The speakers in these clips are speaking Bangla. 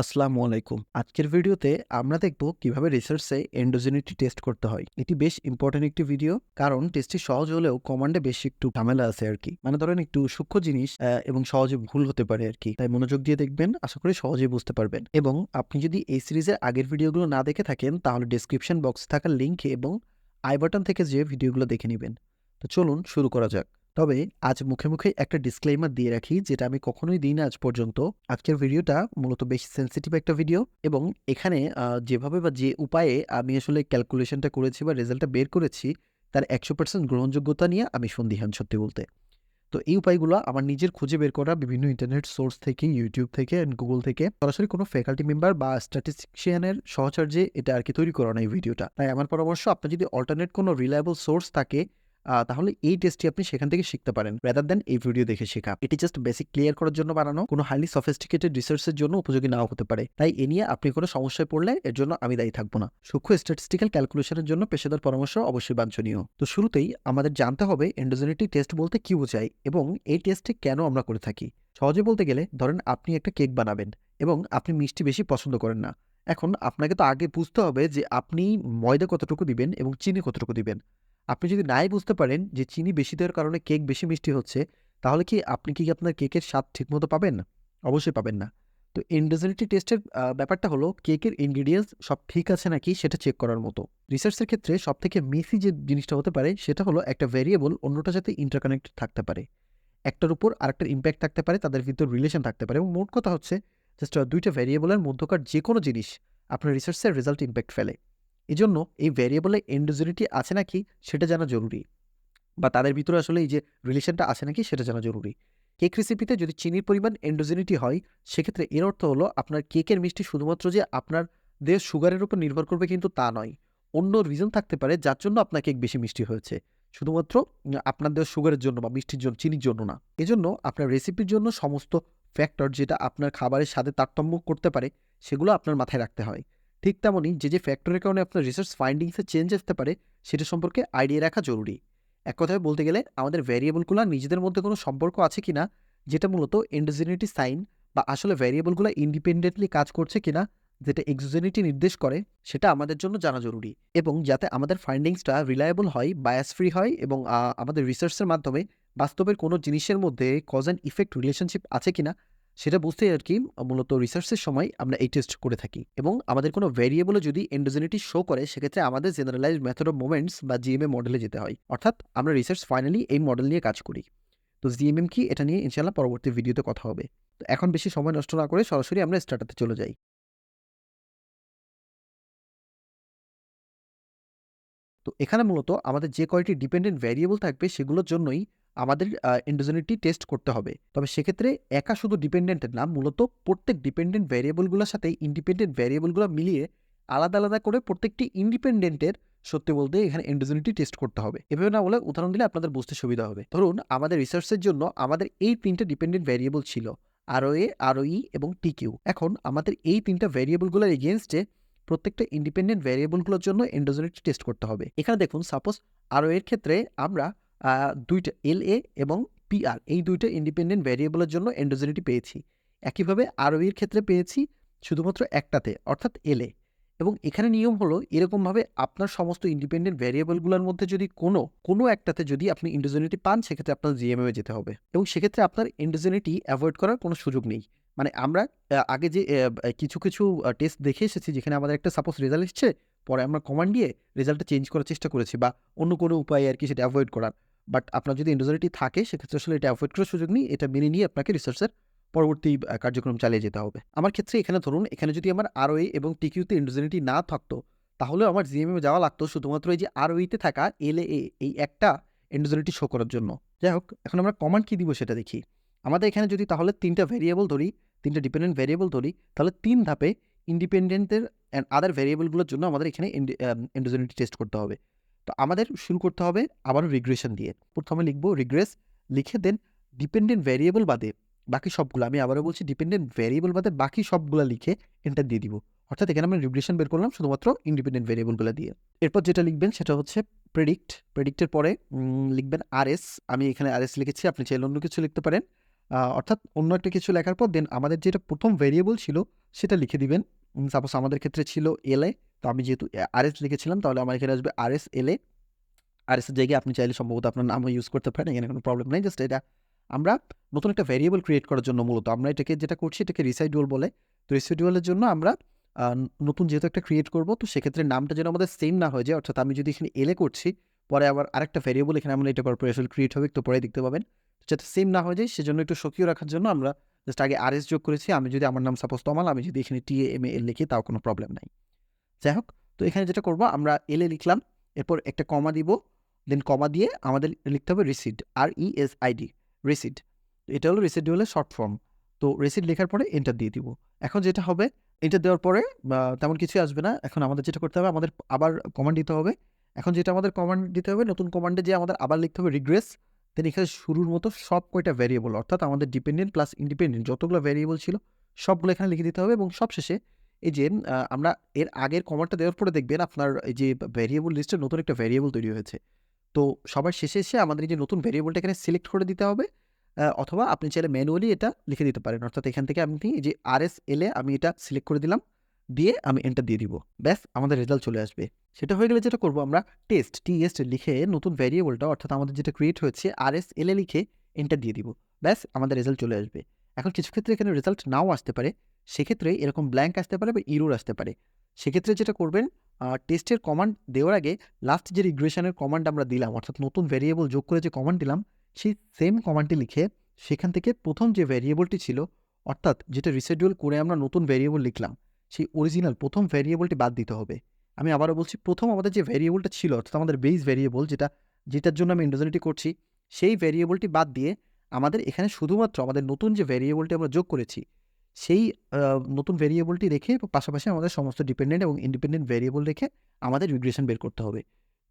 আসসালামু আলাইকুম। আজকের ভিডিওতে আমরা দেখব কিভাবে রিসার্চে এন্ডোজেনিটি টেস্ট করতে হয়। এটি বেশ ইম্পর্টেন্ট একটি ভিডিও, কারণ টেস্টটি সহজ হলেও কমান্ডে বেশ একটু ঝামেলা আছে আরকি। মানে ধরেন একটু সূক্ষ্ম জিনিস এবং সহজে ভুল হতে পারে আরকি। তাই মনোযোগ দিয়ে দেখবেন, আশা করি সহজেই বুঝতে পারবেন। এবং আপনি যদি এই সিরিজের আগের ভিডিওগুলো না দেখে থাকেন, তাহলে ডেসক্রিপশন বক্সে থাকা লিঙ্কে এবং আই বাটন থেকে যেয়ে ভিডিওগুলো দেখে নিবেন। তো চলুন শুরু করা যাক। তবে আজ মুখে মুখে একটা ডিসক্লেইমার দিয়ে রাখি, যেটা আমি কখনোই দিই না আজ পর্যন্ত। আজকের ভিডিওটা মূলত বেশ সেনসিটিভ একটা ভিডিও, এবং এখানে যেভাবে বা যে উপায়ে আমি আসলে ক্যালকুলেশনটা করেছি বা রেজাল্টটা বের করেছি, তার 100% গ্রহণযোগ্যতা নিয়ে আমি সন্দিহান সত্যি বলতে। তো এই উপায়গুলো আমার নিজের খুঁজে বের করা বিভিন্ন ইন্টারনেট সোর্স থেকে, ইউটিউব থেকে অ্যান্ড গুগল থেকে, সরাসরি কোনো ফ্যাকাল্টি মেম্বার বা স্ট্যাটিস্টিশিয়ানের সহচর্যে এটা আরকি তৈরি করা না এই ভিডিওটা। তাই আমার পরামর্শ, আপনার যদি অল্টারনেট কোনো রিলায়েবল সোর্স থাকে, তাহলে এই টেস্টটি আপনি সেখান থেকে শিখতে পারেন, রাদার দ্যান এই ভিডিও দেখে শেখা। এটি জাস্ট বেসিক ক্লিয়ার করার জন্য বানানো, কোনো হাইলি সফিস্টিকেটেড রিসার্চের জন্য উপযোগী নাও হতে পারে। তাই এ নিয়ে আপনি কোনো সমস্যায় পড়লে এর জন্য আমি দায়ী থাকবো না। সূক্ষ্ম স্ট্যাটিস্টিক্যাল ক্যালকুলেশনের জন্য পেশাদার পরামর্শ অবশ্যই বাঞ্ছনীয়। তো শুরুতেই আমাদের জানতে হবে এন্ডোজেনিটি টেস্ট বলতে কি বোঝায় এবং এই টেস্টটি কেন আমরা করে থাকি। সহজে বলতে গেলে, ধরেন আপনি একটা কেক বানাবেন এবং আপনি মিষ্টি বেশি পছন্দ করেন না। এখন আপনাকে তো আগে বুঝতে হবে যে আপনি ময়দা কতটুকু দিবেন এবং চিনি কতটুকু দিবেন। আপনি যদি নাই বুঝতে পারেন যে চিনি বেশি দেওয়ার কারণে কেক বেশি মিষ্টি হচ্ছে, তাহলে কি আপনি কি আপনার কেকের স্বাদ ঠিকমতো পাবেন? অবশ্যই পাবেন না। তো এন্ডোজেনিটি টেস্টের ব্যাপারটা হলো কেকের ইনগ্রিডিয়েন্টস সব ঠিক আছে নাকি সেটা চেক করার মতো। রিসার্চের ক্ষেত্রে সবথেকে মেসি যে জিনিসটা হতে পারে, সেটা হলো একটা ভেরিয়েবল অন্যটার সাথে ইন্টারকানেক্টেড থাকতে পারে। একটার উপর আরেকটার ইমপ্যাক্ট থাকতে পারে, তাদের ভিতর রিলেশন থাকতে পারে, এবং মোট কথা হচ্ছে জাস্ট ২ টা ভেরিয়েবলের মধ্যকার যেকোনো জিনিস আপনার রিসার্চের রেজাল্ট ইমপ্যাক্ট ফেলে। এজন্য এই ভেরিয়েবলে এন্ডোজেনিটি আছে নাকি সেটা জানা জরুরি, বা তাদের ভিতরে আসলে এই যে রিলেশনটা আছে নাকি সেটা জানা জরুরি। কেক রেসিপিতে যদি চিনির পরিমাণ এন্ডোজেনিটি হয়, সেক্ষেত্রে এর অর্থ হলো আপনার কেকের মিষ্টি শুধুমাত্র যে আপনার দেহের সুগারের উপর নির্ভর করবে কিন্তু তা নয়। অন্য রিজন থাকতে পারে যার জন্য আপনার কেক বেশি মিষ্টি হয়েছে। শুধুমাত্র আপনার দেহের সুগারের জন্য বা মিষ্টির জন্য, চিনির জন্য না। এজন্য আপনার রেসিপির জন্য সমস্ত ফ্যাক্টর যেটা আপনার খাবারের স্বাদে তারতম্য করতে পারে, সেগুলো আপনার মাথায় রাখতে হয়। ঠিক তেমনই যে ফ্যাক্টরের কারণে আপনার রিসার্চ ফাইন্ডিংসে চেঞ্জ আসতে পারে, সেটা সম্পর্কে আইডিয়া রাখা জরুরি। এক কথায় বলতে গেলে, আমাদের ভ্যারিয়েবলগুলো নিজেদের মধ্যে কোনো সম্পর্ক আছে কিনা, যেটা মূলত এন্ডোজেনিটি সাইন, বা আসলে ভ্যারিয়েবলগুলো ইন্ডিপেন্ডেন্টলি কাজ করছে কিনা, যেটা এক্সোজেনিটি নির্দেশ করে, সেটা আমাদের জন্য জানা জরুরি। এবং যাতে আমাদের ফাইন্ডিংসটা রিলায়েবল হয়, বায়াস ফ্রি হয়, এবং আমাদের রিসার্চের মাধ্যমে বাস্তবের কোনো জিনিসের মধ্যে কজ অ্যান্ড ইফেক্ট রিলেশনশিপ আছে কিনা সেটা বুঝতেই আর কি মূলত রিসার্চের সময় আমরা এই টেস্ট করে থাকি। এবং আমাদের কোনো ভ্যারিয়েবলে যদি এন্ডোজেনিটি শো করে, সেক্ষেত্রে আমাদের জেনারেলাইজড মেথড অফ মোমেন্টস বা জিএমএ মডেলে যেতে হয়। অর্থাৎ আমরা রিসার্চ ফাইনালি এই মডেল নিয়ে কাজ করি। তো জিএমএম কি, এটা নিয়ে ইনশাআল্লাহ পরবর্তী ভিডিওতে কথা হবে। তো এখন বেশি সময় নষ্ট না করে সরাসরি আমরা স্টার্টাতে চলে যাই। তো এখানে মূলত আমাদের যে কয়টি ডিপেন্ডেন্ট ভ্যারিয়েবল থাকবে, সেগুলোর জন্যই আমাদের এন্ডোজেনিটি টেস্ট করতে হবে। তবে সেক্ষেত্রে একা শুধু ডিপেন্ডেন্টের না, মূলত প্রত্যেক ডিপেন্ডেন্ট ভ্যারিয়েবলগুলোর সাথে ইন্ডিপেন্ডেন্ট ভ্যারিয়েবলগুলো মিলিয়ে আলাদা আলাদা করে প্রত্যেকটি ইন্ডিপেন্ডেন্টের সত্যি বলতে এখানে এন্ডোজেনিটি টেস্ট করতে হবে। এভাবে না বলে উদাহরণ দিলে আপনাদের বুঝতে সুবিধা হবে। ধরুন আমাদের রিসার্চের জন্য আমাদের এই ৩টে ডিপেন্ডেন্ট ভ্যারিয়েবল ছিল, ROA, ROE এবং TQ। এখন আমাদের এই ৩টা ভ্যারিয়েবলগুলোর এগেইনস্টে প্রত্যেকটা ইন্ডিপেন্ডেন্ট ভ্যারিয়েবলগুলোর জন্য এন্ডোজেনিটি টেস্ট করতে হবে। এখানে দেখুন, সাপোজ আরও এর ক্ষেত্রে আমরা ২টা LA এবং PR, এই ২টা ইন্ডিপেন্ডেন্ট ভ্যারিয়েবলের জন্য এন্ডোজেনিটি পেয়েছি। একইভাবে ROE এর ক্ষেত্রে পেয়েছি শুধুমাত্র একটাতে, অর্থাৎ LA। এবং এখানে নিয়ম হলো এরকমভাবে, আপনার সমস্ত ইন্ডিপেন্ডেন্ট ভ্যারিয়েবলগুলোর মধ্যে যদি কোনো একটাতে যদি আপনি এন্ডোজেনিটি পান, সেক্ষেত্রে আপনার জিএমএ যেতে হবে, এবং সেক্ষেত্রে আপনার এন্ডোজেনিটি অ্যাভয়েড করার কোনো সুযোগ নেই। মানে আমরা আগে যে কিছু টেস্ট দেখে এসেছি, যেখানে আমাদের একটা সাপোজ রেজাল্ট এসছে, পরে আমরা কমান্ড দিয়ে রেজাল্টটা চেঞ্জ করার চেষ্টা করেছি, বা অন্য কোনো উপায়ে আর কি সেটা অ্যাভয়েড করার। বাট আপনার যদি এন্ডোজেনিটি থাকে, সেক্ষেত্রে আসলে এটা অ্যাভয়েড করার সুযোগ নেই। এটা মেনে নিয়ে আপনাকে রিসার্চের পরবর্তী কার্যক্রম চালিয়ে যেতে হবে। আমার ক্ষেত্রে এখানে ধরুন, এখানে যদি আমার ROA এবং TQ-তে এন্ডোজেনিটি না থাকতো, তাহলেও আমার জিএমএ যাওয়া লাগতো শুধুমাত্র এই যে ROE-তে থাকা LA এই একটা এন্ডোজেনিটি শো করার জন্য। যাই হোক, এখন আমরা কমান্ড কি দিব সেটা দেখি। আমাদের এখানে যদি তাহলে ৩টা ভ্যারিয়েবল ধরি, ৩টা ডিপেন্ডেন্ট ভ্যারিয়েবল ধরি, তাহলে ৩ ধাপে ইন্ডিপেন্ডেন্টের অ্যান্ড আদার ভ্যারিয়েবলগুলোর জন্য আমাদের এখানে এন্ডোজেনিটি টেস্ট করতে হবে। তো আমাদের শুরু করতে হবে আবারও রিগ্রেশন দিয়ে। প্রথমে লিখব রিগ্রেস, লিখে দেন ডিপেন্ডেন্ট ভ্যারিয়েবল বাদে বাকি সবগুলো, আমি আবারও বলছি ডিপেন্ডেন্ট ভ্যারিয়েবল বাদে বাকি সবগুলো লিখে এন্টার দিয়ে দিব। অর্থাৎ এখানে আমরা রিগ্রেশন বের করলাম শুধুমাত্র ইন্ডিপেন্ডেন্ট ভ্যারিয়েবলগুলো দিয়ে। এরপর যেটা লিখবেন সেটা হচ্ছে প্রেডিক্ট। প্রেডিক্টের পরে লিখবেন RS। আমি এখানে RS লিখেছি, আপনি চাইলে অন্য কিছু লিখতে পারেন। অর্থাৎ অন্য একটা কিছু লেখার পর দেন আমাদের যেটা প্রথম ভ্যারিয়েবল ছিল, সেটা লিখে দিবেন। সাপোজ আমাদের ক্ষেত্রে ছিল এলএ, তো আমি যেহেতু আরএস লিখেছিলাম তাহলে আমার এখানে আসবে আরএস এলএ। আরএস এর জায়গায় আপনি চাইলে সম্ভবত আপনার নামও ইউজ করতে পারেন, এখানে কোনো প্রবলেম নেই। জাস্ট এটা আমরা নতুন একটা ভ্যারিয়েবল ক্রিয়েট করার জন্য মূলত আমরা এটাকে যেটা করছি এটাকে রিসাইডুয়াল বলে। তো রিসাইডুয়ালের জন্য আমরা নতুন যেহেতু একটা ক্রিয়েট করব, তো সেক্ষেত্রে নামটা যেন আমাদের সেম না হয়ে যায়। অর্থাৎ আমি যদি এখানে এলএ করছি, পরে আবার আরেকটা ভ্যারিয়েবল এখানে আমরা এটা করার পরে আসলে ক্রিয়েট হবে, তো পরে দেখতে পাবেন। যাতে সেম না হয়ে যায় সেজন্য একটু স্বকীয় রাখার জন্য আমরা জাস্ট আগে আরএস যোগ করেছি। আমি যদি আমার নাম সাপোজ তমাল, আমি যদি এখানে TAMAL লিখি তাও কোনো প্রবলেম নাই। যাই হোক, তো এখানে যেটা করব আমরা এলএ লিখলাম, এরপর একটা কমা দিব, দেন কমা দিয়ে আমাদের লিখতে হবে রিসিড, RESID, রিসিড। এটা হলো রিসিডিউয়ালের শর্ট ফর্ম। তো রিসিড লেখার পরে এন্টার দিয়ে দিব। এখন যেটা হবে, এন্টার দেওয়ার পরে তেমন কিছুই আসবে না। এখন আমাদের যেটা করতে হবে, আমাদের আবার কমান্ড দিতে হবে। এখন যেটা আমাদের কমান্ড দিতে হবে, নতুন কমান্ডে যে আমাদের আবার লিখতে হবে রিগ্রেস, দেন এখানে শুরুর মতো সব কয়টা ভ্যারিয়েবল, অর্থাৎ আমাদের ডিপেন্ডেন্ট প্লাস ইন্ডিপেন্ডেন্ট যতগুলো ভ্যারিয়েবল ছিল সবগুলো এখানে লিখে দিতে হবে। এবং সবশেষে এই যে আমরা এর আগের কমান্ডটা দেওয়ার পরে দেখবেন আপনার এই যে ভ্যারিয়েবল লিস্টে নতুন একটা ভ্যারিয়েবল তৈরি হয়েছে। তো সবার শেষে এসে আমাদের এই যে নতুন ভ্যারিয়েবলটা এখানে সিলেক্ট করে দিতে হবে, অথবা আপনি চাইলে ম্যানুয়ালি এটা লিখে দিতে পারেন। অর্থাৎ এখান থেকে আপনি এই যে RSL এ আমি এটা সিলেক্ট করে দিলাম, দিয়ে আমি এন্টার দিয়ে দিব। ব্যাস আমাদের রেজাল্ট চলে আসবে। সেটা হয়ে গেলে যেটা করব আমরা TEST লিখে নতুন ভ্যারিয়েবলটা অর্থাৎ আমাদের যেটা ক্রিয়েট হয়েছে RSL এ লিখে এন্টার দিয়ে দিব। ব্যাস আমাদের রেজাল্ট চলে আসবে। এখন কিছু ক্ষেত্রে এখানে রেজাল্ট নাও আসতে পারে, সেক্ষেত্রে এরকম ব্ল্যাঙ্ক আসতে পারে বা ইরর আসতে পারে। সেক্ষেত্রে যেটা করবেন, টেস্টের কমান্ড দেওয়ার আগে লাস্ট যে রিগ্রেশনের কমান্ড আমরা দিলাম, অর্থাৎ নতুন ভ্যারিয়েবল যোগ করে যে কমান্ড দিলাম, সেই সেম কমান্ডটি লিখে সেখান থেকে প্রথম যে ভ্যারিয়েবলটি ছিল, অর্থাৎ যেটা রিসিডিউল করে আমরা নতুন ভ্যারিয়েবল লিখলাম, সেই অরিজিনাল প্রথম ভ্যারিয়েবলটি বাদ দিতে হবে। আমি আবারও বলছি, প্রথম আমাদের যে ভ্যারিয়েবলটা ছিল অর্থাৎ আমাদের বেস ভ্যারিয়েবল যেটার জন্য আমি এন্ডোজেনিটি করছি, সেই ভ্যারিয়েবলটি বাদ দিয়ে আমাদের এখানে শুধুমাত্র আমাদের নতুন যে ভ্যারিয়েবলটি আমরা যোগ করেছি সেই নতুন ভ্যারিয়েবলটি রেখে পাশাপাশি আমাদের সমস্ত ডিপেন্ডেন্ট এবং ইন্ডিপেন্ডেন্ট ভ্যারিয়েবল রেখে আমাদের রিগ্রেশন বের করতে হবে।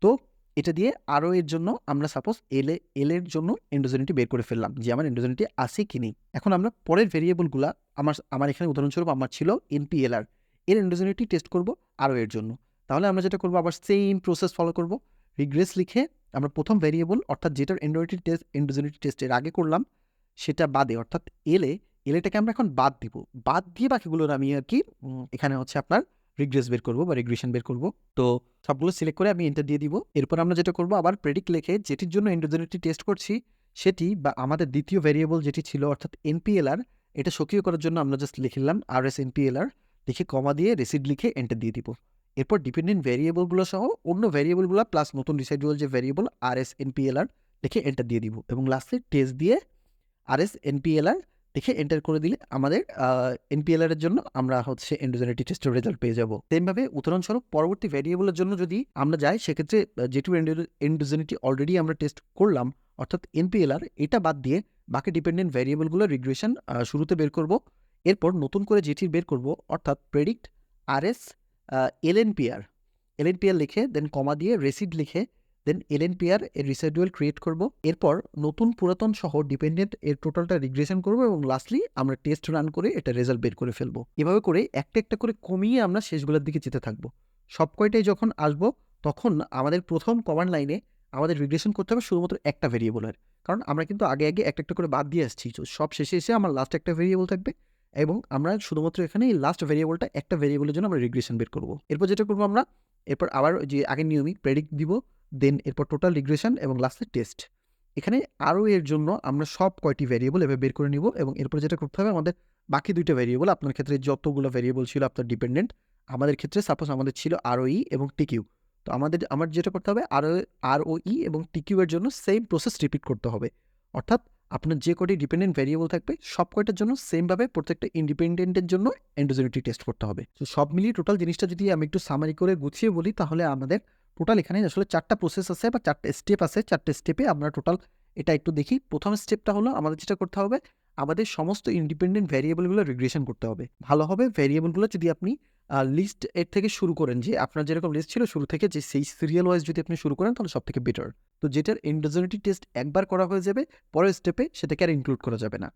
তো এটা দিয়ে আরও এর জন্য আমরা সাপোজ এল এর জন্য এন্ডোজেনিটি বের করে ফেললাম যে আমার এন্ডোজেনিটি আছে কি নেই। এখন আমরা পরের ভ্যারিয়েবলগুলা আমার এখানে উদাহরণস্বরূপ আমার ছিল NPLR, এর এন্ডোজেনিটি টেস্ট করব আরও এর জন্য। তাহলে আমরা যেটা করবো, আবার সেম প্রসেস ফলো করব। রিগ্রেস লিখে আমরা প্রথম ভ্যারিয়েবল অর্থাৎ যেটার এন্ডোজেনিটি টেস্ট এর আগে করলাম সেটা বাদে, অর্থাৎ এলএটাকে আমরা এখন বাদ দিব। বাদ দিয়ে বাকিগুলোর আমি আর কি এখানে হচ্ছে আপনার রিগ্রেস বের করব বা রিগ্রেশন বের করব। তো সবগুলো সিলেক্ট করে আমি এন্টার দিয়ে দিব। এরপর আমরা যেটা করব, আবার প্রেডিক্ট লিখে যেটির জন্য এন্ডোজেনিটি টেস্ট করছি সেটি বা আমাদের দ্বিতীয় ভ্যারিয়েবল যেটি ছিল অর্থাৎ NPLR, এটা সক্রিয় করার জন্য আমরা জাস্ট লিখলাম RSNPLR, লিখে কমা দিয়ে রিসিড লিখে এন্টার দিয়ে দিব। এরপর ডিপেন্ডেন্ট ভ্যারিয়েবলগুলো সহ অন্য ভ্যারিয়েবলগুলো প্লাস নতুন রিসাইডুয়াল যে ভ্যারিয়েবল RSNPLR লিখে এন্টার দিয়ে দিব এবং লাস্টে টেস্ট দিয়ে RSNPLR লিখে এন্টার করে দিলে আমাদের NPLR এর জন্য আমরা হচ্ছে এন্ডোজেনিটি টেস্টের রেজাল্ট পেয়ে যাব। সেমভাবে উদাহরণস্বরূপ পরবর্তী ভ্যারিয়েবলের জন্য যদি আমরা যাই, সেক্ষেত্রে যেটু এন্ডোজেনিটি অলরেডি আমরা টেস্ট করলাম অর্থাৎ NPLR, এটা বাদ দিয়ে বাকি ডিপেন্ডেন্ট ভ্যারিয়েবলগুলোর রিগ্রেশন শুরুতে বের করব। এরপর নতুন করে যেটি বের করব অর্থাৎ প্রেডিক্ট LNPR লিখে দেন কমা দিয়ে রেসিড লিখে দেন LNPR এর রিসাইডুয়াল ক্রিয়েট করব। এরপর নতুন পুরাতন সহ ডিপেন্ডেন্ট এর টোটালটা রিগ্রেশন করব এবং লাস্টলি আমরা টেস্ট রান করে এটা রেজাল্ট বের করে ফেলবো। এভাবে করে একটা একটা করে কমিয়ে আমরা শেষগুলোর দিকে যেতে থাকবো। সব কয়টাই যখন আসবো তখন আমাদের প্রথম কমান্ড লাইনে আমাদের রিগ্রেশন করতে হবে শুধুমাত্র একটা ভ্যারিয়েবলের, কারণ আমরা কিন্তু আগে একটা একটা করে বাদ দিয়ে আসছি। সব শেষে এসে আমার লাস্ট একটা ভ্যারিয়েবল থাকবে এবং আমরা শুধুমাত্র এখানে এই লাস্ট ভ্যারিয়েবলটা একটা ভ্যারিয়েবলের জন্য আমরা রিগ্রেশন বের করব। এরপর যেটা করবো আমরা, এরপর আবার যে আগের নিয়মই প্রেডিক্ট দিব, দেন এরপর টোটাল রিগ্রেশন এবং লাস্টে টেস্ট। এখানে আরও এর জন্য আমরা সব কয়টি ভ্যারিয়েবল এভাবে বের করে নিব এবং এরপর যেটা করতে হবে, আমাদের বাকি দুইটা ভ্যারিয়েবল, আপনার ক্ষেত্রে যতগুলো ভ্যারিয়েবল ছিল আপনার ডিপেন্ডেন্ট, আমাদের ক্ষেত্রে সাপোজ আমাদের ছিল ROE এবং TQ। তো আমার যেটা করতে হবে, ROE এবং TQ এর জন্য সেম প্রসেস রিপিট করতে হবে। অর্থাৎ আপনার যে কয়টি ডিপেন্ডেন্ট ভ্যারিয়েবল থাকবে সব কয়টার জন্য সেমভাবে প্রত্যেকটা ইন্ডিপেন্ডেন্টের জন্য এন্ডোজেনিটি টেস্ট করতে হবে। তো সব মিলিয়ে টোটাল জিনিসটা যদি আমি একটু সামারি করে গুছিয়ে বলি, তাহলে আমাদের টোটাল এখানে আসলে 4টা প্রসেস আছে বা 4টে স্টেপ আছে। 4টে স্টেপে আমরা টোটাল এটা একটু দেখি। প্রথম স্টেপটা হলো আমাদের যেটা করতে হবে, আমাদের সমস্ত ইন্ডিপেন্ডেন্ট ভ্যারিয়েবলগুলো রিগ্রেশন করতে হবে। ভালো হবে ভ্যারিয়েবলগুলো যদি আপনি লিস্ট এর থেকে শুরু করেন, যে আপনার যেরকম লিস্ট ছিল শুরু থেকে, যে সেই সিরিয়াল ওয়াইজ যদি আপনি শুরু করেন তাহলে সব থেকে বেটার। তো যেটার এন্ডোজেনিটি টেস্ট একবার করা হয়ে যাবে, পরের স্টেপে সেটাকে আর ইনক্লুড করা যাবে না।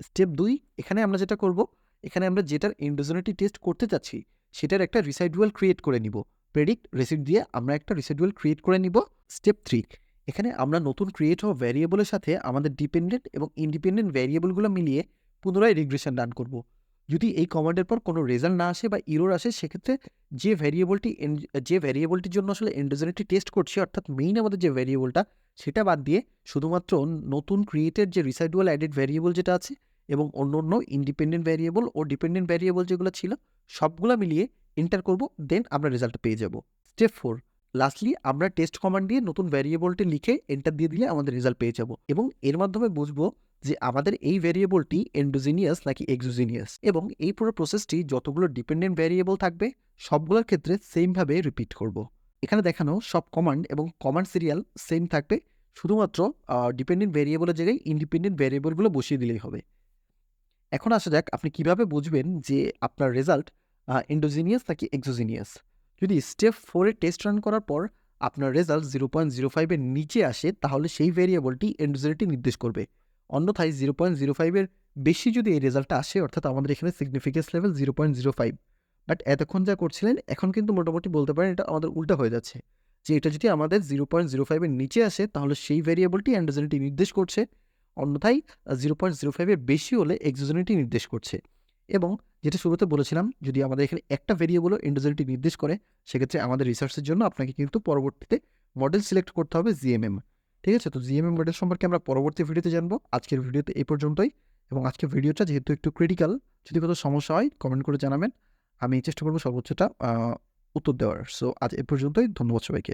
স্টেপ 2, এখানে আমরা যেটা করব, এখানে আমরা যেটার এন্ডোজেনিটি টেস্ট করতে চাচ্ছি সেটার একটা রিসাইডুয়াল ক্রিয়েট করে নিব। প্রেডিক্ট রেসিড দিয়ে আমরা একটা রিসাইডুয়াল ক্রিয়েট করে নিব। স্টেপ 3, এখানে আমরা নতুন ক্রিয়েট হওয়া ভ্যারিয়েবলের সাথে আমাদের ডিপেন্ডেন্ট এবং ইন্ডিপেন্ডেন্ট ভ্যারিয়েবলগুলো মিলিয়ে পুনরায় রিগ্রেশন রান করব। যদি এই কমান্ডের পর কোনো রেজাল্ট না আসে বা এরর আসে, সেক্ষেত্রে যে ভ্যারিয়েবলটির জন্য আসলে এন্ডোজেনিটি টেস্ট করছি, অর্থাৎ মেইন আমাদের যে ভ্যারিয়েবলটা, সেটা বাদ দিয়ে শুধুমাত্র নতুন ক্রিয়েটেড যে রিসাইডুয়াল অ্যাডেড ভ্যারিয়েবল যেটা আছে এবং অন্য ইন্ডিপেন্ডেন্ট ভ্যারিয়েবল ও ডিপেন্ডেন্ট ভ্যারিয়েবল যেগুলো ছিল সবগুলো মিলিয়ে এন্টার করব, দেন আমরা রেজাল্টটা পেয়ে যাব। স্টেপ 4, লাস্টলি আমরা টেস্ট কমান্ড দিয়ে নতুন ভ্যারিয়েবলটি লিখে এন্টার দিয়ে দিলে আমাদের রেজাল্ট পেয়ে যাব এবং এর মাধ্যমে বুঝবো যে আমাদের এই ভ্যারিয়েবলটি এন্ডোজিনিয়াস নাকি এক্সোজিনিয়াস, এবং এই পুরো প্রসেসটি যতগুলো ডিপেন্ডেন্ট ভ্যারিয়েবল থাকবে সবগুলোর ক্ষেত্রে সেমভাবে রিপিট করব। এখানে দেখানো সব কমান্ড এবং কমান্ড সিরিয়াল সেম থাকবে, শুধুমাত্র ডিপেন্ডেন্ট ভ্যারিয়েবলের জায়গায় ইন্ডিপেন্ডেন্ট ভ্যারিয়েবলগুলো বসিয়ে দিলেই হবে। এখন আসা যাক আপনি কিভাবে বুঝবেন যে আপনার রেজাল্ট এন্ডোজিনিয়াস নাকি এক্সোজিনিয়াস। যদি স্টেপ 4 টেস্ট রান করার পর আপনার রেজাল্ট 0.05 এর নিচে আসে, তাহলে সেই ভ্যারিয়েবলটি এন্ডোজেনিটি নির্দেশ করবে। অন্যথায় 0.05 এর বেশি যদি এই রেজাল্টটা আসে, অর্থাৎ আমাদের এখানে সিগনিফিকেন্স লেভেল 0.05, বাট এতক্ষণ যা করছিলেন এখন কিন্তু মোটামুটি বলতে পারেন এটা আমাদের উল্টা হয়ে যাচ্ছে, যে এটা যদি আমাদের 0.05 এর নিচে আসে তাহলে সেই ভ্যারিয়েবলটি এন্ডোজেনিটি নির্দেশ করছে, অন্যথায় 0.05 এর বেশি হলে এক্সোজেনিটি নির্দেশ করছে। এবং যেটা শুরুতে বলেছিলাম, যদি আমাদের এখানে একটা ভ্যারিয়েবলও এন্ডোজেনিটি নির্দেশ করে, সেক্ষেত্রে আমাদের রিসার্চের জন্য আপনাকে কিন্তু পরবর্তীতে মডেল সিলেক্ট করতে হবে জিএমএম। ঠিক আছে, তো জিএমএম মডেল সম্পর্কে আমরা পরবর্তী ভিডিওতে জানবো। আজকের ভিডিওতে এই পর্যন্তই, এবং আজকের ভিডিওটা যেহেতু একটু ক্রিটিক্যাল, যদি কোনো সমস্যা হয় কমেন্ট করে জানাবেন, আমি চেষ্টা করবো সর্বোচ্চটা উত্তর দেওয়ার। সো আজ এ পর্যন্তই, ধন্যবাদ সবাইকে।